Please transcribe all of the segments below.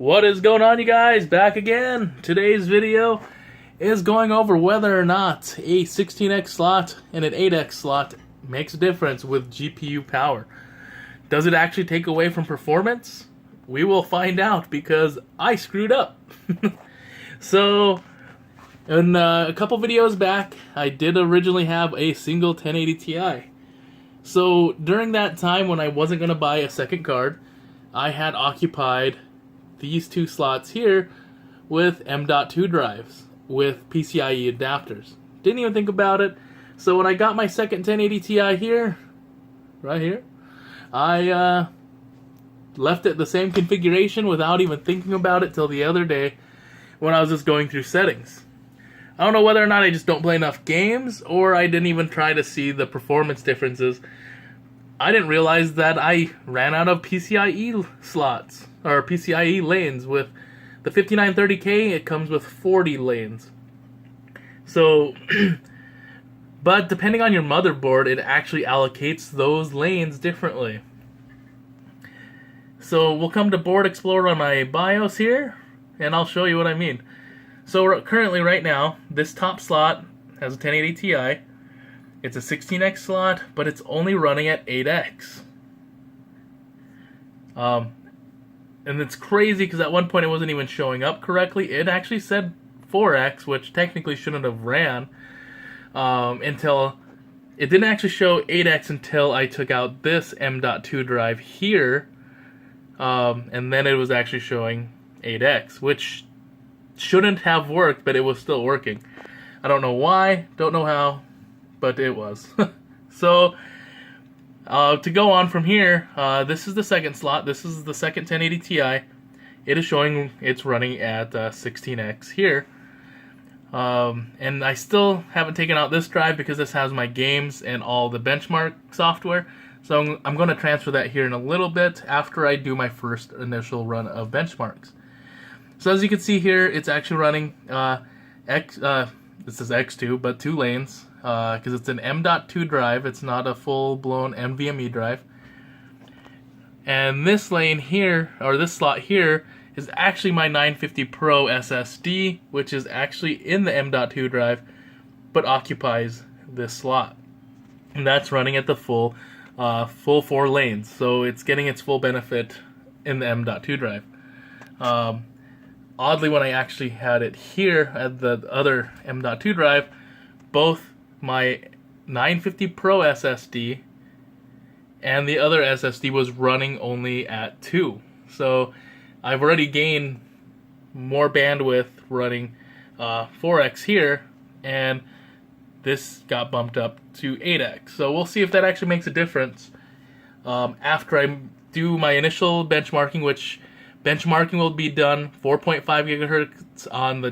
What is going on, you guys? Back again. Today's video is going over whether or not a 16x slot and an 8x slot makes a difference with GPU power. Does it actually take away from performance? We will find out because I screwed up. So, in a couple videos back, I did originally have a single 1080 Ti. So, during that time when I wasn't going to buy a second card, I had occupied these two slots here with M.2 drives with PCIe adapters. Didn't even think about it. So when I got my second 1080 Ti here, right here, I left it the same configuration without even thinking about it till the other day when I was just going through settings. I don't know whether or not I just don't play enough games or I didn't even try to see the performance differences. I didn't realize that I ran out of PCIe slots, or PCIe lanes. With the 5930K, it comes with 40 lanes. So, but depending on your motherboard, it actually allocates those lanes differently. So we'll come to Board Explorer on my BIOS here, and I'll show you what I mean. So currently, right now, this top slot has a 1080 Ti. It's a 16x slot, but it's only running at 8x. And it's crazy because at one point it wasn't even showing up correctly. It actually said 4x, which technically shouldn't have ran until it didn't actually show 8x until I took out this M.2 drive here, and then it was actually showing 8x, which shouldn't have worked, but it was still working. I don't know why, don't know how, but it was. So, to go on from here, this is the second slot. This is the second 1080 Ti. It is showing it's running at 16x here. And I still haven't taken out this drive because this has my games and all the benchmark software. So I'm going to transfer that here in a little bit after I do my first initial run of benchmarks. So as you can see here, it's actually running this is X2, but 2 lanes, because it's an M.2 drive. It's not a full-blown NVMe drive. And this lane here, or this slot here, is actually my 950 Pro SSD, which is actually in the M.2 drive, but occupies this slot. And that's running at the full 4 lanes, so it's getting its full benefit in the M.2 drive. Oddly, when I actually had it here at the other M.2 drive, both my 950 Pro SSD and the other SSD was running only at 2. So I've already gained more bandwidth running 4x here, and this got bumped up to 8x. So we'll see if that actually makes a difference after I do my initial benchmarking, which benchmarking will be done 4.5 gigahertz on the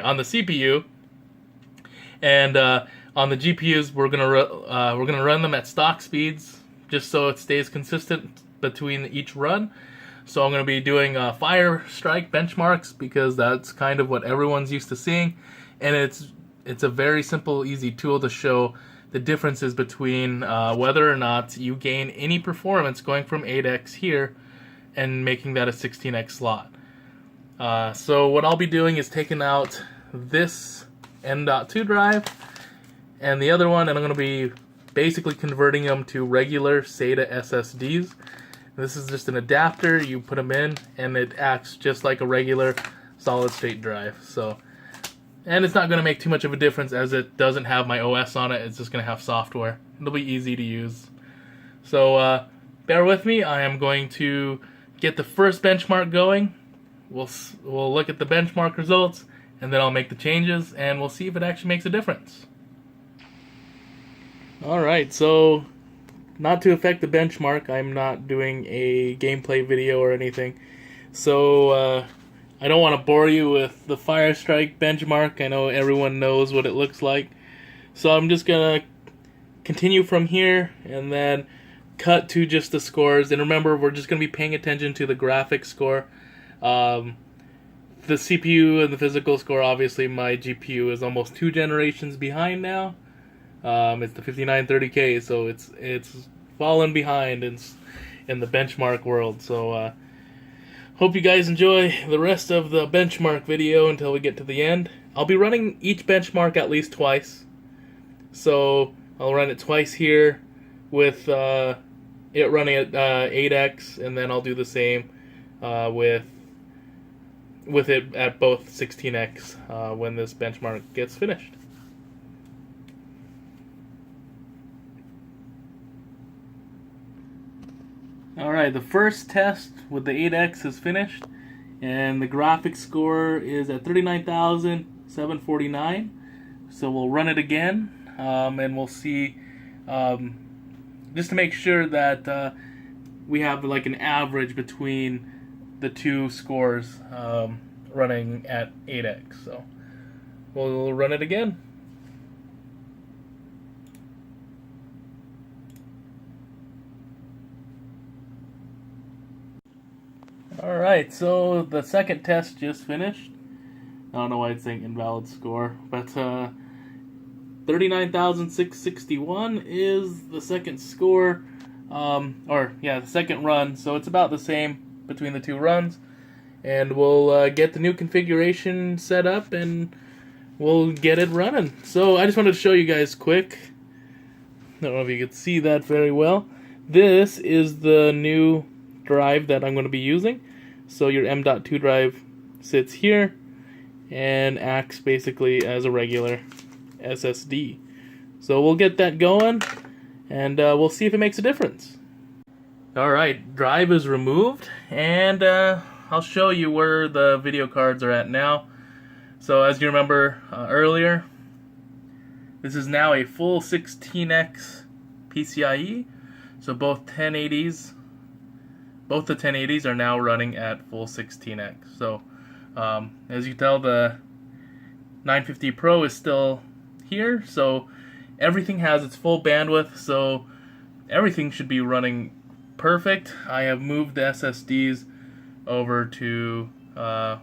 on the CPU, and on the GPUs we're gonna run them at stock speeds just so it stays consistent between each run. So I'm gonna be doing fire strike benchmarks because that's kind of what everyone's used to seeing, and it's a very simple, easy tool to show the differences between whether or not you gain any performance going from 8x here and making that a 16x slot. So what I'll be doing is taking out this M.2 drive and the other one, and I'm going to be basically converting them to regular SATA SSDs. This is just an adapter. You put them in, and it acts just like a regular solid-state drive. So, and it's not going to make too much of a difference as it doesn't have my OS on it. It's just going to have software. It'll be easy to use. So bear with me. I am going to get the first benchmark going. We'll look at the benchmark results, and then I'll make the changes, and we'll see if it actually makes a difference. Alright, so not to affect the benchmark, I'm not doing a gameplay video or anything. So I don't want to bore you with the Fire Strike benchmark. I know everyone knows what it looks like. So I'm just going to continue from here and then cut to just the scores. And remember, we're just going to be paying attention to the graphics score. The CPU and the physical score, obviously my GPU is almost 2 generations behind now. It's the 5930K, so it's fallen behind in the benchmark world. So Hope you guys enjoy the rest of the benchmark video until we get to the end. I'll be running each benchmark at least twice. So I'll run it twice here with it running at 8x, and then I'll do the same with it at both 16x when this benchmark gets finished. Alright, the first test with the 8x is finished, and the graphics score is at 39,749. So we'll run it again, and we'll see, just to make sure that we have like an average between the two scores running at 8x. So we'll run it again. Alright, so the second test just finished. I don't know why it's saying invalid score, but 39,661 is the second score, the second run, so it's about the same between the two runs. And we'll get the new configuration set up and we'll get it running. So I just wanted to show you guys quick. I don't know if you can see that very well. This is the new drive that I'm going to be using. So your M.2 drive sits here and acts basically as a regular SSD. So we'll get that going and we'll see if it makes a difference. Alright, drive is removed, and I'll show you where the video cards are at now. So as you remember earlier, this is now a full 16x PCIe. So both the 1080s are now running at full 16x. So as you can tell, the 950 Pro is still here, so everything has its full bandwidth, so everything should be running perfect. I have moved the SSDs over to the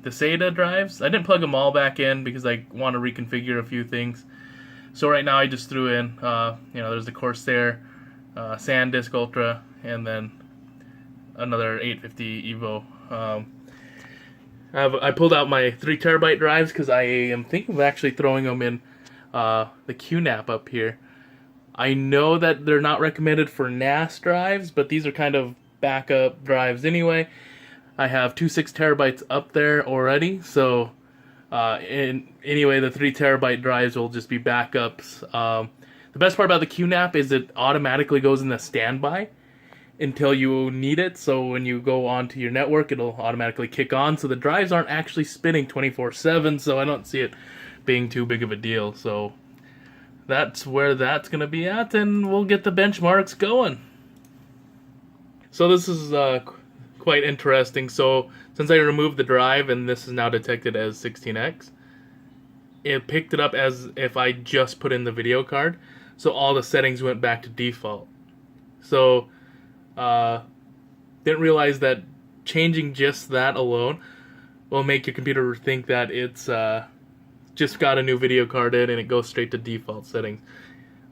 SATA drives. I didn't plug them all back in because I want to reconfigure a few things. So right now I just threw in, there's the Corsair SanDisk Ultra, and then another 850 Evo. I pulled out my 3 terabyte drives because I am thinking of actually throwing them in the QNAP up here. I know that they're not recommended for NAS drives, but these are kind of backup drives anyway. I have 2 6 terabytes up there already, so anyway, the 3 terabyte drives will just be backups. The best part about the QNAP is it automatically goes in the standby until you need it, so when you go onto your network it'll automatically kick on, so the drives aren't actually spinning 24/7, so I don't see it being too big of a deal. So that's where that's going to be at, and we'll get the benchmarks going. So this is quite interesting. So since I removed the drive and this is now detected as 16x, it picked it up as if I just put in the video card, so all the settings went back to default. So didn't realize that changing just that alone will make your computer think that it's just got a new video card in and it goes straight to default settings.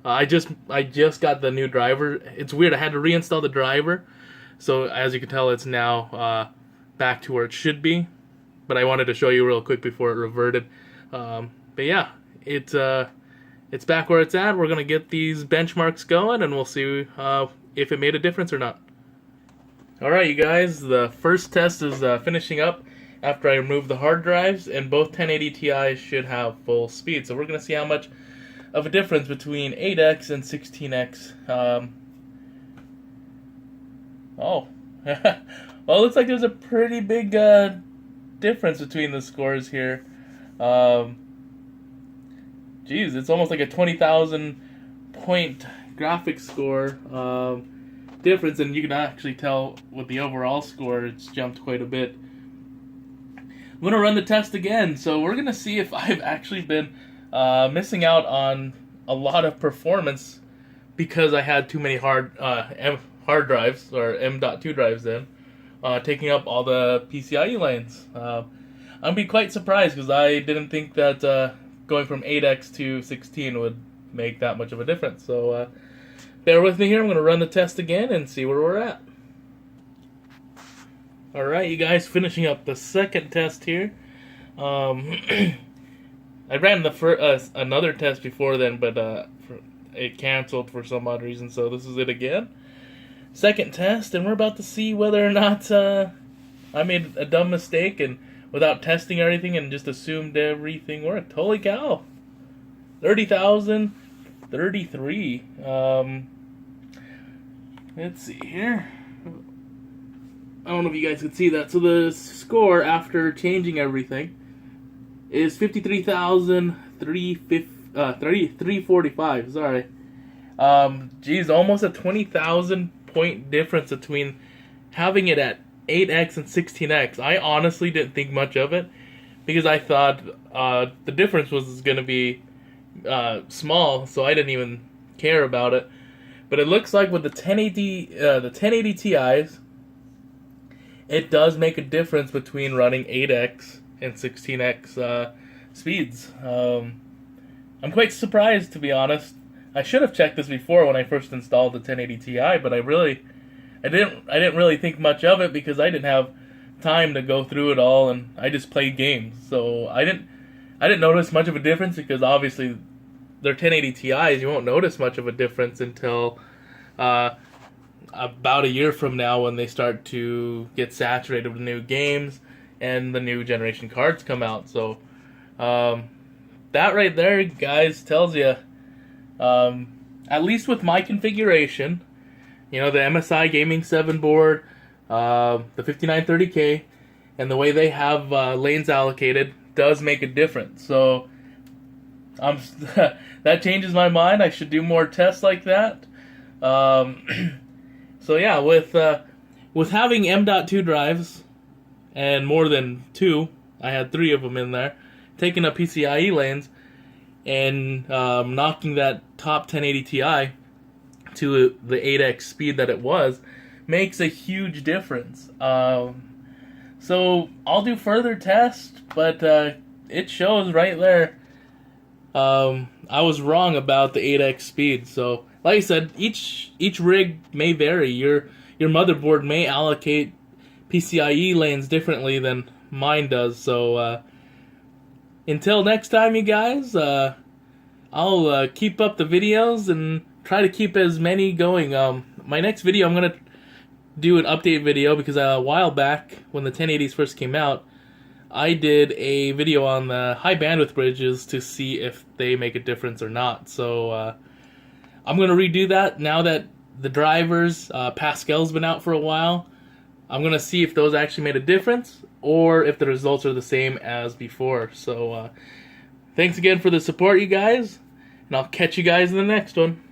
I just got the new driver. It's weird, I had to reinstall the driver, so as you can tell it's now back to where it should be, but I wanted to show you real quick before it reverted. But yeah, it's back where it's at. We're gonna get these benchmarks going and we'll see if it made a difference or not. Alright you guys, the first test is finishing up after I removed the hard drives, and both 1080 Ti's should have full speed. So we're going to see how much of a difference between 8x and 16x. Well, it looks like there's a pretty big difference between the scores here. Geez, it's almost like a 20,000 point graphics score difference, and you can actually tell with the overall score it's jumped quite a bit. I'm going to run the test again, so we're going to see if I've actually been missing out on a lot of performance because I had too many hard drives, or M.2 drives in, taking up all the PCIe lanes. I'm going to be quite surprised because I didn't think that going from 8x to 16 would make that much of a difference. So bear with me here. I'm going to run the test again and see where we're at. Alright, you guys, finishing up the second test here. I ran the another test before then, but it canceled for some odd reason, so this is it again. Second test, and we're about to see whether or not I made a dumb mistake and without testing everything and just assumed everything worked. Holy cow! 30,033. Let's see here. I don't know if you guys can see that. So the score after changing everything is 53,345. Sorry. Geez, almost a 20,000 point difference between having it at 8x and 16x. I honestly didn't think much of it because I thought the difference was going to be small, so I didn't even care about it. But it looks like with the 1080 Ti's, it does make a difference between running 8x and 16x speeds. I'm quite surprised, to be honest. I should have checked this before when I first installed the 1080 Ti, but I didn't really think much of it because I didn't have time to go through it all, and I just played games. So I didn't notice much of a difference because obviously they're 1080 Ti's. You won't notice much of a difference until about a year from now when they start to get saturated with new games and the new generation cards come out. So that right there, guys, tells you, at least with my configuration, you know, the MSI Gaming 7 board, the 5930K, and the way they have lanes allocated does make a difference. So that changes my mind. I should do more tests like that. So yeah, with having M.2 drives, and more than 2, I had 3 of them in there, taking up PCIe lanes, and knocking that top 1080 Ti to the 8x speed that it was, makes a huge difference. So I'll do further tests, but it shows right there I was wrong about the 8x speed. So like I said, each rig may vary. Your motherboard may allocate PCIe lanes differently than mine does. So until next time, you guys, I'll keep up the videos and try to keep as many going. My next video, I'm gonna do an update video because a while back when the 1080s first came out, I did a video on the high bandwidth bridges to see if they make a difference or not. So I'm going to redo that now that the drivers, Pascal's been out for a while. I'm going to see if those actually made a difference or if the results are the same as before. So thanks again for the support, you guys, and I'll catch you guys in the next one.